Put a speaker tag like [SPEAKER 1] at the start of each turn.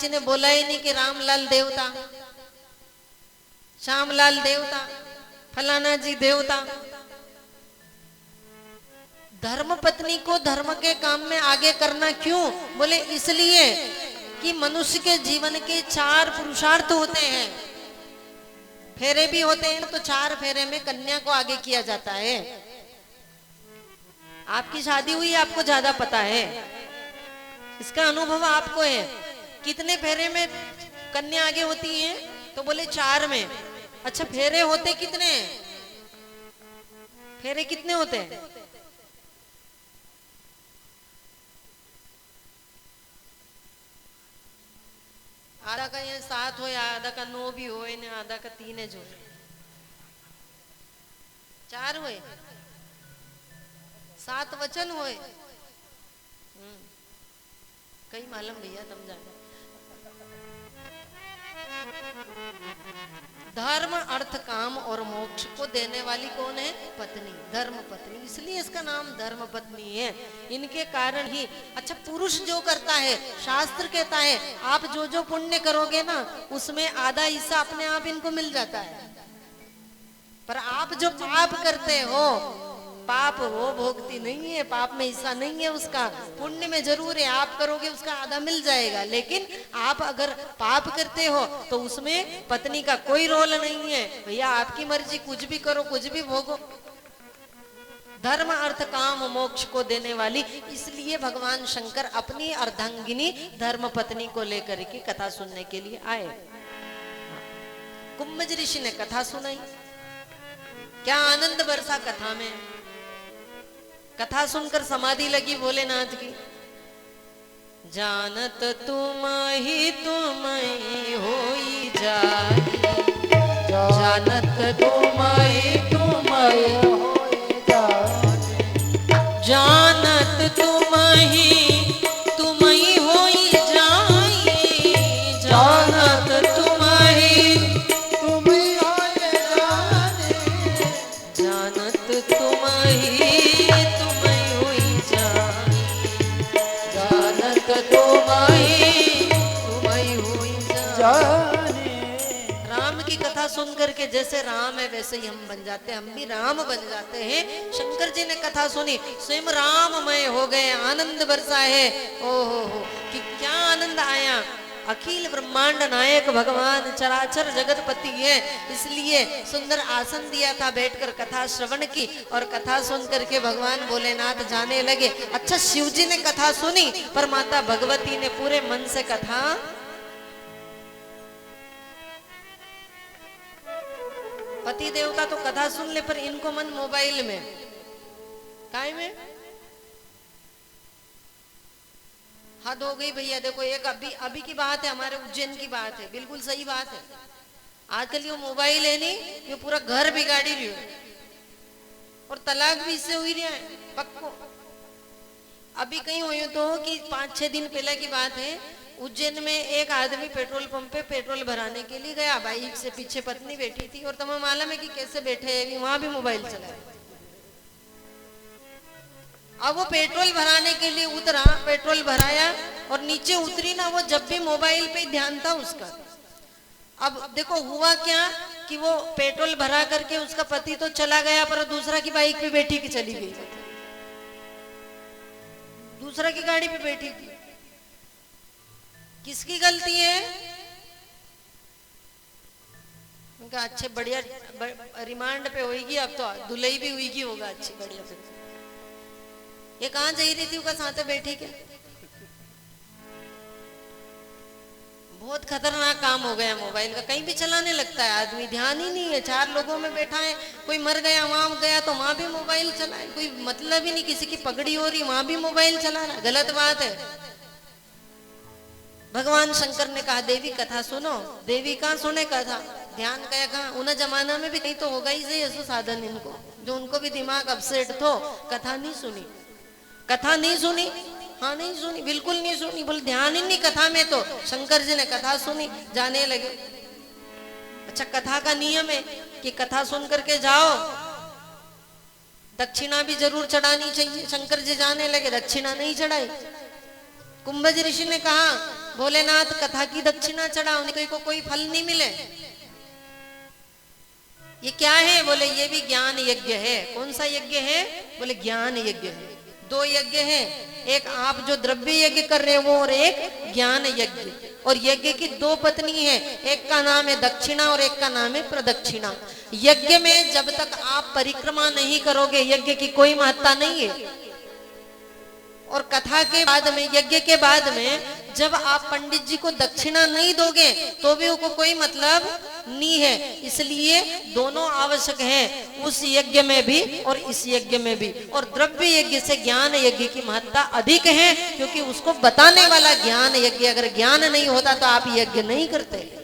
[SPEAKER 1] किसी ने बोला ही नहीं कि रामलाल देवता, श्यामलाल देवता, फलाना जी देवता। धर्म पत्नी को धर्म के काम में आगे करना क्यों? बोले इसलिए कि मनुष्य के जीवन के 4 पुरुषार्थ होते हैं, फेरे भी होते हैं, तो 4 फेरे में कन्या को आगे किया जाता है। आपकी शादी हुई, आपको ज्यादा पता है, इसका अनुभव आपको है। कितने फेरे में कन्या आगे होती है? तो बोले 4 में। अच्छा, फेरे होते कितने? फेरे कितने होते हैं? आधा का ये 7 हो, या आधा का 9 भी हो, ना आधा का 3 जो 4 हुए, 7 वचन हुए। कई मालूम भैया, तुम जानो। धर्म अर्थ काम और मोक्ष को देने वाली कौन है? पत्नी, धर्म पत्नी, इसलिए इसका नाम धर्म पत्नी है। इनके कारण ही। अच्छा, पुरुष जो करता है, शास्त्र कहता है आप जो जो पुण्य करोगे ना, उसमें आधा हिस्सा अपने आप इनको मिल जाता है। पर आप जो पाप करते हो, पाप वो भोगती नहीं है, पाप में हिस्सा नहीं है उसका, पुण्य में जरूर है, आप करोगे उसका आधा मिल जाएगा। लेकिन आप अगर पाप करते हो तो उसमें पत्नी का कोई रोल नहीं है। भैया आपकी मर्जी, कुछ भी करो, कुछ भी भोगो। धर्म अर्थ काम मोक्ष को देने वाली, इसलिए भगवान शंकर अपनी अर्धांगिनी धर्म पत्नी को लेकर के कथा सुनने के लिए आए। कुंभज ऋषि ने कथा सुनाई, क्या आनंद बरसा कथा में। कथा सुनकर समाधि लगी भोलेनाथ की। जानत तुम ही होई जाई, जानत तुम ही होई जाई, जानत तुम ही होई जाई, जानत तुम ही होई जाई, जानत तुम ही राम की कथा सुन करके जैसे राम है वैसे ही हम बन जाते हैं, हम भी राम बन जाते हैं। शंकर जी ने कथा सुनी, स्वयं राममय हो गए, आनंद बरसा है। ओहो हो, कि क्या आनंद आया। अखिल ब्रह्मांड नायक भगवान चराचर जगतपति है, इसलिए सुंदर आसन दिया था, बैठकर कथा श्रवण की। और कथा सुन करके भगवान भोलेनाथ जाने लगे। अच्छा, शिव जी ने कथा सुनी, पर माता भगवती ने पूरे मन से कथा। पति देवता तो कथा सुन ले, पर इनको मन मोबाइल में, काय में। हद हो गई भैया। देखो, एक अभी की बात है, हमारे उज्जैन की बात है, बिल्कुल सही बात है। आजकल ये मोबाइल है नहीं, ये पूरा घर बिगाड़ी रही है, और तलाक भी इससे हुई रहा है पक्को। अभी कहीं हुई तो कि 5-6 दिन पहले की बात है, उज्जैन में एक आदमी पेट्रोल पंप पे पेट्रोल भराने के लिए गया, बाइक से पीछे पत्नी बैठी थी, और तुम्हें मालूम है कि कैसे बैठे हैं, वहां भी मोबाइल चलाए। अब वो पेट्रोल भराने के लिए उतरा, पेट्रोल भराया, और नीचे उतरी ना, वो जब भी मोबाइल पे ध्यान था उसका। अब देखो हुआ क्या कि वो पेट्रोल भरा करके उसका पति तो चला गया, पर दूसरा की बाइक पे बैठी की चली गई, दूसरा की गाड़ी पे बैठी थी। किसकी गलती है? उनका अच्छे बढ़िया रिमांड पे होगी, अब तो दुलई भी हुई होगा अच्छी बढ़िया। फिर ये कहां जा रही थी, उसका साथ बैठी के। बहुत खतरनाक काम हो गया मोबाइल का, कहीं भी चलाने लगता है आदमी, ध्यान ही नहीं है। 4 लोगों में बैठा है, कोई मर गया वहां गया तो वहां भी मोबाइल चलाए, कोई मतलब ही नहीं। किसी की पगड़ी हो रही, वहां भी मोबाइल चला रहा, गलत बात है। भगवान शंकर ने कहा देवी कथा सुनो। देवी कहाँ सुने कथा, ध्यान कया कहाँ। उन जमाना में भी कहीं तो होगा ही सही ऐसा साधन इनको, जो उनको भी दिमाग अपसेट थो। कथा नहीं सुनी, कथा नहीं सुनी, हाँ नहीं सुनी, बिल्कुल नहीं सुनी। बोले ध्यान ही नहीं कथा में। तो शंकर जी ने कथा सुनी, जाने लगे। अच्छा, कथा का नियम है कि कथा सुन करके जाओ, दक्षिणा भी जरूर चढ़ानी चाहिए। शंकर जी जाने लगे, दक्षिणा नहीं चढ़ाई। कुंभज ऋषि ने कहा भोलेनाथ कथा की दक्षिणा चढ़ा, उनके को कोई फल नहीं मिले। ये क्या है? बोले ये भी ज्ञान यज्ञ है। कौन सा यज्ञ है? बोले ज्ञान यज्ञ है। दो यज्ञ है, एक आप जो द्रव्य यज्ञ कर रहे हो और एक ज्ञान यज्ञ। और यज्ञ की दो पत्नी है, एक का नाम है दक्षिणा और एक का नाम है प्रदक्षिणा। यज्ञ में जब तक आप परिक्रमा नहीं करोगे यज्ञ की कोई महत्ता नहीं है। और कथा के बाद में, यज्ञ के बाद में जब आप पंडित जी को दक्षिणा नहीं दोगे तो भी उनको कोई मतलब नहीं है। इसलिए दोनों आवश्यक हैं, उस यज्ञ में भी और इस यज्ञ में भी। और द्रव्य यज्ञ से ज्ञान यज्ञ की महत्ता अधिक है, क्योंकि उसको बताने वाला ज्ञान यज्ञ। अगर ज्ञान नहीं होता तो आप यज्ञ नहीं करते।